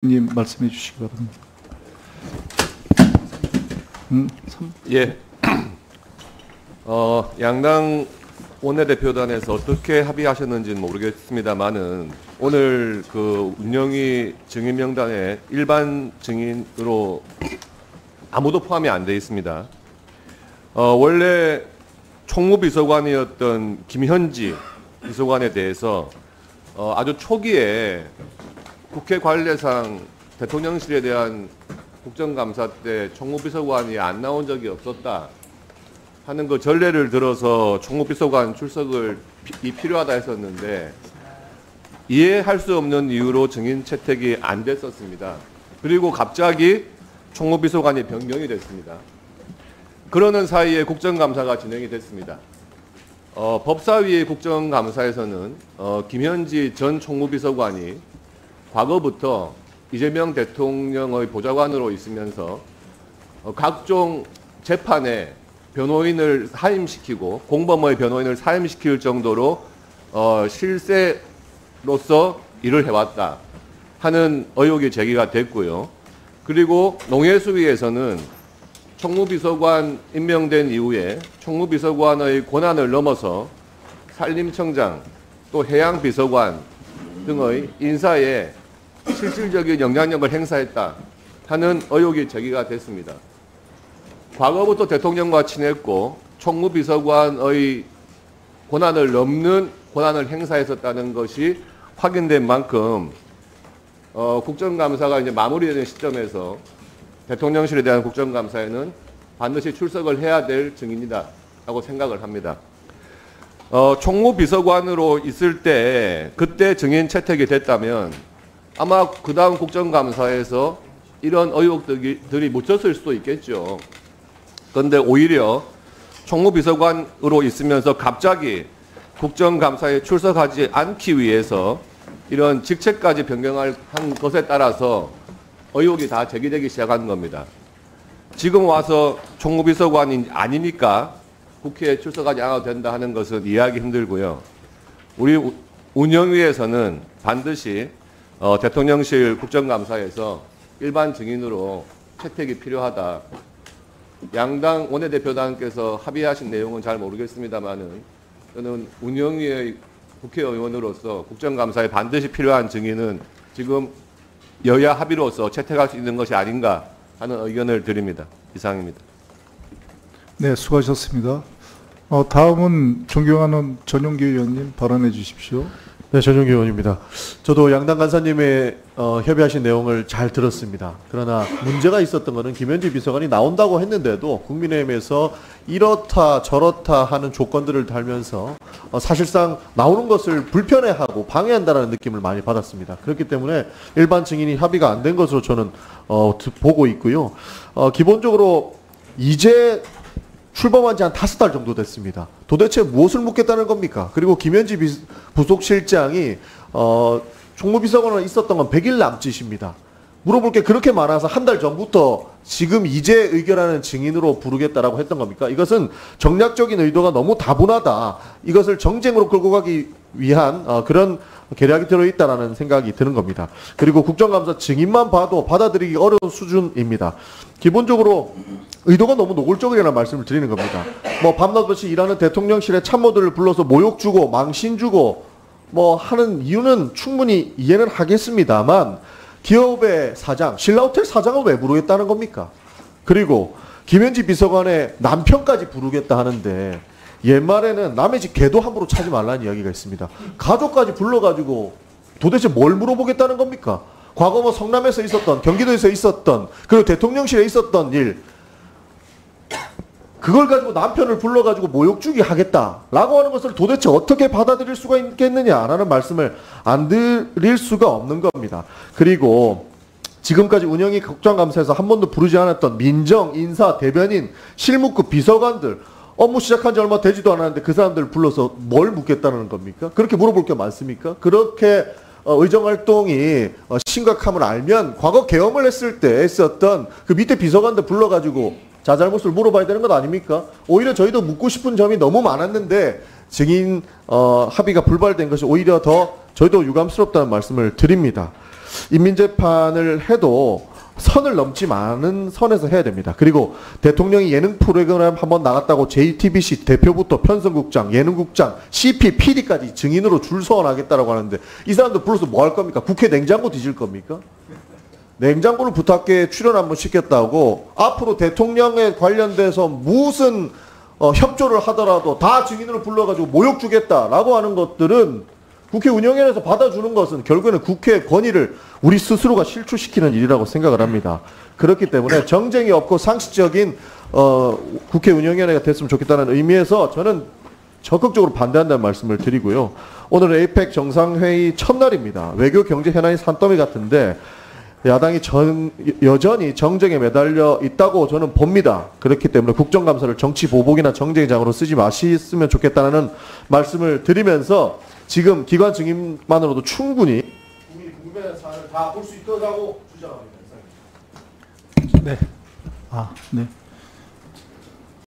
님 말씀해 주시기 바랍니다. 예. 양당 원내대표단에서 어떻게 합의하셨는지는 모르겠습니다만은 오늘 그 운영위 증인 명단에 일반 증인으로 아무도 포함이 안 돼 있습니다. 원래 총무비서관이었던 김현지 비서관에 대해서 아주 초기에 국회 관례상 대통령실에 대한 국정감사 때 총무비서관이 안 나온 적이 없었다 하는 그 전례를 들어서 총무비서관 출석을 필요하다 했었는데 이해할 수 없는 이유로 증인 채택이 안 됐었습니다. 그리고 갑자기 총무비서관이 변경이 됐습니다. 그러는 사이에 국정감사가 진행이 됐습니다. 법사위 국정감사에서는 김현지 전 총무비서관이 과거부터 이재명 대통령의 보좌관으로 있으면서 각종 재판에 변호인을 사임시키고 공범의 변호인을 사임시킬 정도로 실세로서 일을 해왔다 하는 의혹이 제기가 됐고요. 그리고 농해수위에서는 총무비서관 임명된 이후에 총무비서관의 권한을 넘어서 산림청장 또 해양비서관 등의 인사에 실질적인 영향력을 행사했다 하는 의혹이 제기가 됐습니다. 과거부터 대통령과 친했고 총무비서관의 권한을 넘는 권한을 행사했었다는 것이 확인된 만큼 국정감사가 이제 마무리되는 시점에서 대통령실에 대한 국정감사에는 반드시 출석을 해야 될 증인이다라고 생각을 합니다. 총무비서관으로 있을 때 그때 증인 채택이 됐다면 아마 그 다음 국정감사에서 이런 의혹들이 묻혔을 수도 있겠죠. 그런데 오히려 총무비서관으로 있으면서 갑자기 국정감사에 출석하지 않기 위해서 이런 직책까지 변경한 것에 따라서 의혹이 다 제기되기 시작한 겁니다. 지금 와서 총무비서관이 아니니까 국회에 출석하지 않아도 된다 하는 것은 이해하기 힘들고요. 우리 운영위에서는 반드시 대통령실 국정감사에서 일반 증인으로 채택이 필요하다. 양당 원내대표단께서 합의하신 내용은 잘 모르겠습니다만은 저는 운영위의 국회의원으로서 국정감사에 반드시 필요한 증인은 지금 여야 합의로서 채택할 수 있는 것이 아닌가 하는 의견을 드립니다. 이상입니다. 네, 수고하셨습니다. 다음은 존경하는 전용기 의원님 발언해 주십시오. 네, 전용기 의원입니다. 저도 양당 간사님의 협의하신 내용을 잘 들었습니다. 그러나 문제가 있었던 것은 김현지 비서관이 나온다고 했는데도 국민의힘에서 이렇다 저렇다 하는 조건들을 달면서 사실상 나오는 것을 불편해하고 방해한다는 느낌을 많이 받았습니다. 그렇기 때문에 일반 증인이 합의가 안 된 것으로 저는 보고 있고요. 기본적으로 이제 출범한 지 한 5달 정도 됐습니다. 도대체 무엇을 묻겠다는 겁니까? 그리고 김현지 부속실장이 총무비서관으로 있었던 건 100일 남짓입니다. 물어볼 게 그렇게 많아서 한 달 전부터 지금 이제 의결하는 증인으로 부르겠다라고 했던 겁니까? 이것은 정략적인 의도가 너무 다분하다. 이것을 정쟁으로 끌고 가기 위한 그런 계략이 들어있다라는 생각이 드는 겁니다. 그리고 국정감사 증인만 봐도 받아들이기 어려운 수준입니다. 기본적으로 의도가 너무 노골적이라는 말씀을 드리는 겁니다. 뭐 밤낮없이 일하는 대통령실의 참모들을 불러서 모욕 주고 망신 주고 뭐 하는 이유는 충분히 이해는 하겠습니다만 기업의 사장, 신라호텔 사장을 왜 부르겠다는 겁니까? 그리고 김현지 비서관의 남편까지 부르겠다 하는데 옛말에는 남의 집 개도 함부로 차지 말라는 이야기가 있습니다. 가족까지 불러가지고 도대체 뭘 물어보겠다는 겁니까? 과거 뭐 성남에서 있었던, 경기도에서 있었던, 그리고 대통령실에 있었던 일, 그걸 가지고 남편을 불러가지고 모욕주기 하겠다라고 하는 것을 도대체 어떻게 받아들일 수가 있겠느냐라는 말씀을 안 드릴 수가 없는 겁니다. 그리고 지금까지 운영위 국정감사에서 한 번도 부르지 않았던 민정, 인사, 대변인, 실무급 비서관들 업무 시작한 지 얼마 되지도 않았는데 그 사람들 불러서 뭘 묻겠다는 겁니까? 그렇게 물어볼 게 많습니까? 그렇게 의정활동이 심각함을 알면 과거 계엄을 했을 때 했었던 그 밑에 비서관들 불러가지고 자잘못을 물어봐야 되는 것 아닙니까? 오히려 저희도 묻고 싶은 점이 너무 많았는데 증인 합의가 불발된 것이 오히려 더 저희도 유감스럽다는 말씀을 드립니다. 인민재판을 해도 선을 넘지 않은 선에서 해야 됩니다. 그리고 대통령이 예능 프로그램 한번 나갔다고 JTBC 대표부터 편성국장, 예능국장, CP, PD까지 증인으로 줄 서원하겠다라고 하는데 이 사람들 불러서 뭐 할 겁니까? 국회 냉장고 뒤질 겁니까? 냉장고를 부탁해 출연 한번 시켰다고 앞으로 대통령에 관련돼서 무슨 협조를 하더라도 다 증인으로 불러가지고 모욕 주겠다라고 하는 것들은 국회 운영위원회에서 받아주는 것은 결국에는 국회의 권위를 우리 스스로가 실추시키는 일이라고 생각을 합니다. 그렇기 때문에 정쟁이 없고 상식적인 국회 운영위원회가 됐으면 좋겠다는 의미에서 저는 적극적으로 반대한다는 말씀을 드리고요. 오늘은 에이펙 정상회의 첫날입니다. 외교 경제 현안이 산더미 같은데 야당이 여전히 정쟁에 매달려 있다고 저는 봅니다. 그렇기 때문에 국정감사를 정치 보복이나 정쟁장으로 쓰지 마셨으면 좋겠다는 말씀을 드리면서 지금 기관 증인만으로도 충분히 국민이 궁금해하는 사안을 다 볼 수 있다고 주장합니다. 네. 네.